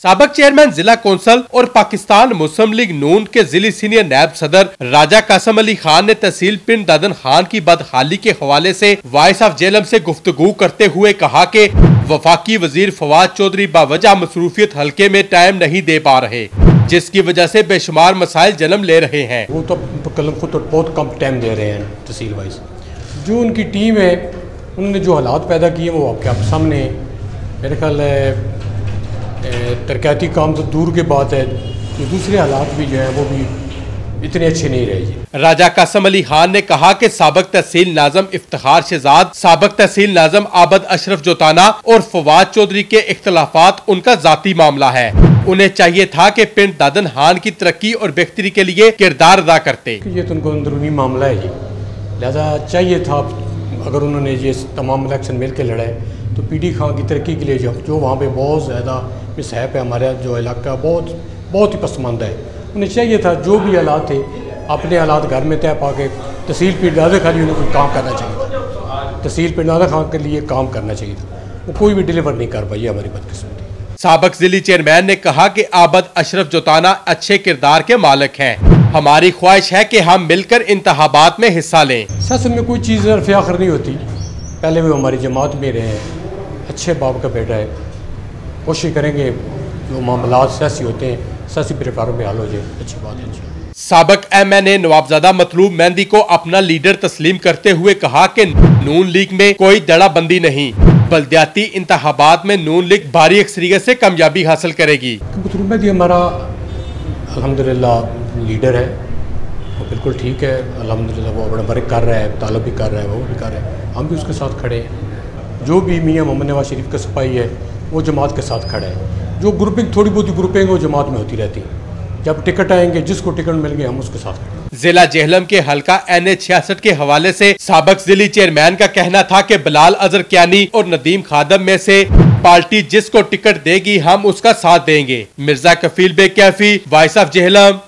साबक chairman जिला council और पाकिस्तान मुस्लिम league नून के जिली सीनियर नायब सदर राजा कासम अली खान ने तहसील पिंड दादन खान की बदहाली के हवाले से वॉइस ऑफ जेहलम से गुफ्तगू करते हुए कहा कि वफाकी वजीर फवाद चौधरी बावजह मसरूफियत हल्के में टाइम नहीं दे पा रहे, जिसकी वजह से बेशुमार मसाइल जन्म ले रहे हैं। वो तो कलम को तो बहुत कम टाइम दे रहे हैं तहसील वाइज। जो उनकी टीम है उन्होंने जो हालात पैदा किए वो आपके सामने मेरे ख्याल है। तरक्याती काम तो दूर के बात है, तो दूसरे हालात भी जो है वो भी इतने अच्छे नहीं रहे। राजा कासम अली खान ने कहा कि साबक तहसील नाज़म इफ्तिखार शहजाद, साबक तहसील नाज़म आबद अशरफ जोताना और फवाद चौधरी के इख्तलाफात उनका जाती मामला है। उन्हें चाहिए था कि पिंड दादन खान की तरक्की और बेहतरी के लिए किरदार अदा करते। ये तो उनको अंदरूनी मामला है, लिहाजा चाहिए था अगर उन्होंने ये तमाम इलेक्शन मिल के लड़ाए तो पीडी खान की तरक्की के लिए जो वहाँ पे बहुत ज़्यादा मिसहैप है, हमारा जो इलाका बहुत ही पसमानदा है, उन्हें चाहिए था जो भी हालात थे अपने हालात घर में तय पा के तहसील पिंड दादन खान उन्हें कोई काम करना चाहिए था, तहसील पिंड दादन खान के लिए काम करना चाहिए था। वो कोई भी डिलीवर नहीं कर पाई, हमारी बदकिस्मती। साबक जिली चेयरमैन ने कहा कि आबद अशरफ जोताना अच्छे किरदार के मालिक हैं। हमारी ख्वाहिश है कि हम मिलकर इंतखाबात में हिस्सा लें। सियासत में कोई चीज़ फ़ख्र नहीं होती, पहले भी हमारी जमात में रहे हैं, अच्छे बाप का बेटा है, कोशिश करेंगे जो मामलात सियासी होते हैं सियासी प्लेटफार्म पे हल हो जाए, अच्छी बात है। साबक MNA नवाबजादा मतलूब मेहंदी को अपना लीडर तस्लीम करते हुए कहा कि नून लीग में कोई दड़ाबंदी नहीं, बल्दियाती इंतखाबात में नून लीग भारी अक्सरियत से कामयाबी हासिल करेगी। मतलूब मेहंदी हमारा अल्हम्दुलिल्लाह लीडर है, वो बिल्कुल ठीक है, अल्हम्दुलिल्लाह वो बड़ा वर्क कर रहा है, तालब भी कर रहा है, वो भी कर रहा है, हम भी उसके साथ खड़े हैं। जो भी मियाँ मोहम्मद नवाज शरीफ का सिपाही है वो जमात के साथ खड़ा है। जो ग्रुपिंग थोड़ी बहुत ग्रुपिंग वो जमात में होती रहती है, जब टिकट आएंगे जिसको टिकट मिल गए हम उसके साथ खड़े। जिला जेहलम के हलका NH 66 के हवाले से साबक जिली चेयरमैन का कहना था कि बिलाल अजहर क्यानी और नदीम खादम में से पार्टी जिसको टिकट देगी हम उसका साथ देंगे। Mirza Kafeel Baig Kaifi, voice of Jhelum.